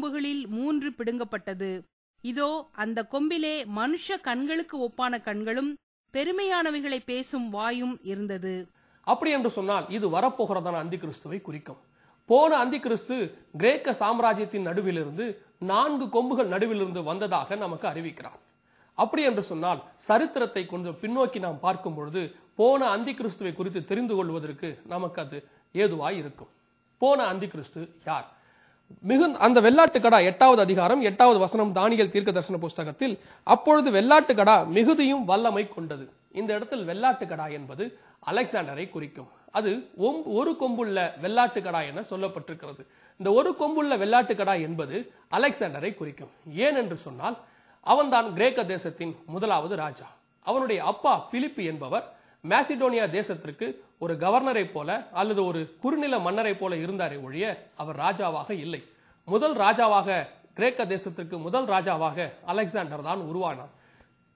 கொம்புகளில் 3 பிடுங்கப்பட்டது. இதோ அந்த கொம்பிலே மனுஷ கண்களுக்கு ஒப்பான கண்களும் பெருமையானவைகளை பேசும் வாயும் இருந்தது. அப்படி என்று சொன்னால் இது வரப்போகிறதான அந்தி கிறிஸ்துவை குறிக்கும். போன அந்தி கிறிஸ்து கிரேக்க சாம்ராஜ்யத்தின் நடுவிலிருந்து 4 கொம்புகள் நடுவிலிருந்து வந்ததாக நமக்கு அறிவிக்கிறார். அப்படி என்று சொன்னால் சரித்திரத்தை கொஞ்சம் பின்னோக்கி நாம் பார்க்கும் பொழுது போன அந்தி கிறிஸ்துவை குறித்து தெரிந்து கொள்வதற்கு நமக்கு அது ஏதுவாய் இருக்கும். போன அந்தி கிறிஸ்து யார்? அந்த வெள்ளாட்டுக்கடா 8வது அதிகாரம் 8வது வசனம் தானியேல் தீர்க்க தரிசன புஸ்தகத்தில், அப்பொழுது வெள்ளாட்டுக்கடா மிகுதியும் வல்லமை கொண்டது. இந்த இடத்தில் வெள்ளாட்டுக்கடா என்பது அலெக்சாண்டரை குறிக்கும். அது ஒரு கொம்புள்ள வெள்ளாட்டுக்கடா என சொல்லப்பட்டிருக்கிறது. இந்த ஒரு கொம்புள்ள வெள்ளாட்டுக்கடா என்பது அலெக்சாண்டரை குறிக்கும். ஏன் என்று சொன்னால் அவன்தான் கிரேக்க தேசத்தின் முதலாவது ராஜா. அவனுடைய அப்பா பிலிப்பு என்பவர் மேசிடோனியா தேசத்திற்கு ஒரு கவர்னரை போல அல்லது ஒரு குறுநில மன்னரை போல இருந்தாரே ஒழிய அவர் ராஜாவாக இல்லை. முதல் ராஜாவாக கிரேக்க தேசத்திற்கு முதல் ராஜாவாக அலெக்சாண்டர் தான் உருவானான்.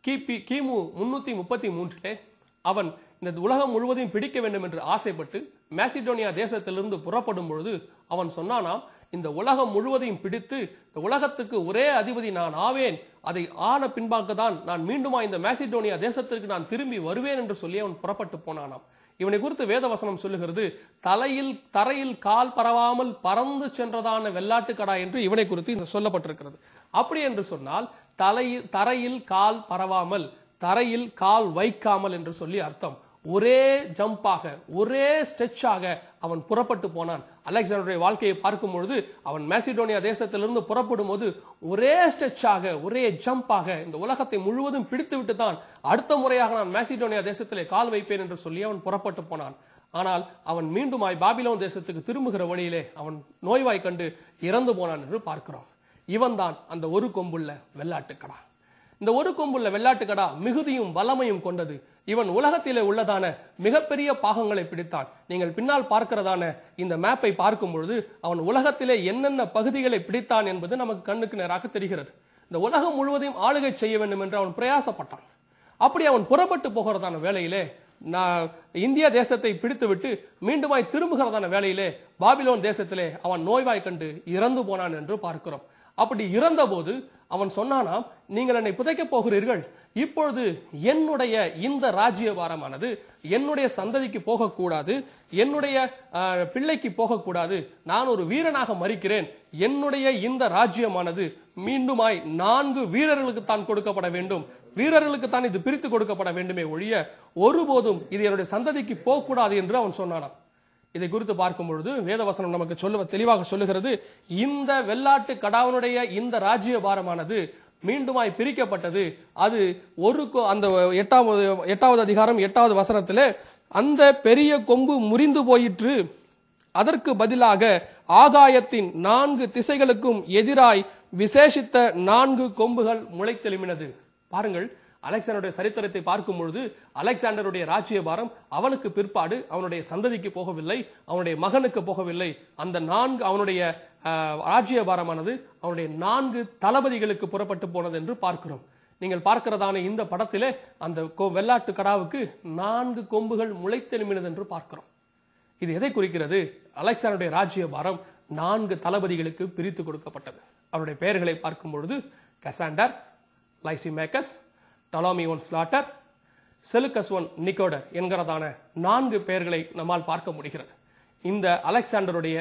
கிமு 333 அவன் இந்த உலகம் முழுவதையும் பிடிக்க வேண்டும் என்று ஆசைப்பட்டு மேசிடோனியா தேசத்திலிருந்து புறப்படும் பொழுது அவன் சொன்னானாம், இந்த உலகம் முழுவதையும் பிடித்து இந்த உலகத்துக்கு ஒரே அதிபதி நான் ஆவேன், அதை ஆன பின்பாக தான் நான் மீண்டுமா இந்த மேசிடோனியா தேசத்திற்கு நான் திரும்பி வருவேன் என்று சொல்லி அவன் புறப்பட்டு போனானாம். இவனை குறித்து வேதவசனம் சொல்லுகிறது, தரையில் கால் பரவாமல் பறந்து சென்றதான வெள்ளாட்டுக்கடா என்று இவனை குறித்து சொல்லப்பட்டிருக்கிறது. அப்படி என்று சொன்னால் தரையில் கால் பரவாமல், தரையில் கால் வைக்காமல் என்று சொல்லி அர்த்தம். ஒரே ஜம்பாக ஒரே ஸ்ட்ரெச்சாக அவன் புறப்பட்டு போனான். அலெக்சாண்டருடைய வாழ்க்கையை பார்க்கும் பொழுது அவன் மேசிடோனியா தேசத்திலிருந்து புறப்படும் போது ஒரே ஸ்ட்ரெச்சாக ஒரே ஜம்பாக இந்த உலகத்தை முழுவதும் பிடித்து விட்டு தான் அடுத்த முறையாக நான் மேசிடோனியா தேசத்திலே கால் வைப்பேன் என்று சொல்லி அவன் புறப்பட்டு போனான். ஆனால் அவன் மீண்டுமாய் பாபிலோன் தேசத்துக்கு திரும்புகிற வழியிலே அவன் நோய்வாய் கண்டு இறந்து போனான் என்று பார்க்கிறோம். இவன் தான் அந்த ஒரு கொம்புள்ள வெள்ளாட்டுக்கடா. இந்த ஒரு கொம்புள்ள வெள்ளாட்டுக்கடா மிகுதியும் வல்லமையும் கொண்டது. இவன் உலகத்திலே உள்ளதான மிகப்பெரிய பாகங்களை பிடித்தான். நீங்கள் பின்னால் பார்க்கிறதான இந்த மேப்பை பார்க்கும் பொழுது அவன் உலகத்திலே என்னென்ன பகுதிகளை பிடித்தான் என்பது நமக்கு கண்ணுக்கு நேராக தெரிகிறது. இந்த உலகம் முழுவதையும் ஆளுகை செய்ய வேண்டும் என்று அவன் பிரயாசப்பட்டான். அப்படி அவன் புறப்பட்டு போகிறதான வேளையிலே இந்திய தேசத்தை பிடித்துவிட்டு மீண்டுமாய் திரும்புகிறதான வேளையிலே பாபிலோன் தேசத்திலே அவன் நோய்வாய் கண்டு இறந்து போனான் என்று பார்க்கிறோம். அப்படி இறந்த போது அவன் சொன்னானாம், நீங்கள் என்னை புதைக்க போகிறீர்கள், இப்பொழுது என்னுடைய இந்த ராஜ்யபாரமானது என்னுடைய சந்ததிக்கு போகக்கூடாது, என்னுடைய பிள்ளைக்கு போகக்கூடாது, நான் ஒரு வீரனாக மரிக்கிறேன், என்னுடைய இந்த ராஜ்யமானது மீண்டுமாய் 4 வீரர்களுக்கு தான் கொடுக்கப்பட வேண்டும், வீரர்களுக்கு தான் இது பிரித்து கொடுக்கப்பட வேண்டுமே ஒழிய ஒருபோதும் இது என்னுடைய சந்ததிக்கு போகக்கூடாது என்று அவன் சொன்னானாம். இதை குறித்து பார்க்கும் பொழுது வேதவசனம் நமக்கு தெளிவாக சொல்லுகிறது, இந்த வெள்ளாட்டு கடாவனுடைய இந்த ராஜ்யபாரமானது மீண்டுமாய் பிரிக்கப்பட்டது. அது அந்த 8வது அதிகாரம் 8வது வசனத்திலே, அந்த பெரிய கொம்பு முறிந்து போயிற்று, அதற்கு பதிலாக ஆகாயத்தின் 4 திசைகளுக்கும் எதிராய் விசேஷித்த 4 கொம்புகள் முளைத்தெழும்பினது. பாருங்கள், அலெக்சாண்டருடைய சரித்திரத்தை பார்க்கும் பொழுது அலெக்சாண்டருடைய ராஜ்யபாரம் அவனுக்கு பிற்பாடு அவனுடைய சந்ததிக்கு போகவில்லை, அவனுடைய மகனுக்கு போகவில்லை. அந்த 4 அவனுடைய ராஜ்யபாரமானது அவனுடைய 4 தளபதிகளுக்கு புறப்பட்டு போனது என்று பார்க்கிறோம். நீங்கள் பார்க்கிறதான இந்த படத்திலே அந்த வெள்ளாட்டு கடாவுக்கு 4 கொம்புகள் முளைத்தெழும்பினது என்று பார்க்கிறோம். இது எதை குறிக்கிறது? அலெக்சாண்டருடைய ராஜ்யபாரம் 4 தளபதிகளுக்கு பிரித்து கொடுக்கப்பட்டது. அவருடைய பெயர்களை பார்க்கும் பொழுது Cassander, Lysimachus, Ptolemy one Soter, Seleucus one Nicator என்கிறதான 4 பெயர்களை நம்மால் பார்க்க முடிகிறது. இந்த அலெக்சாண்டருடைய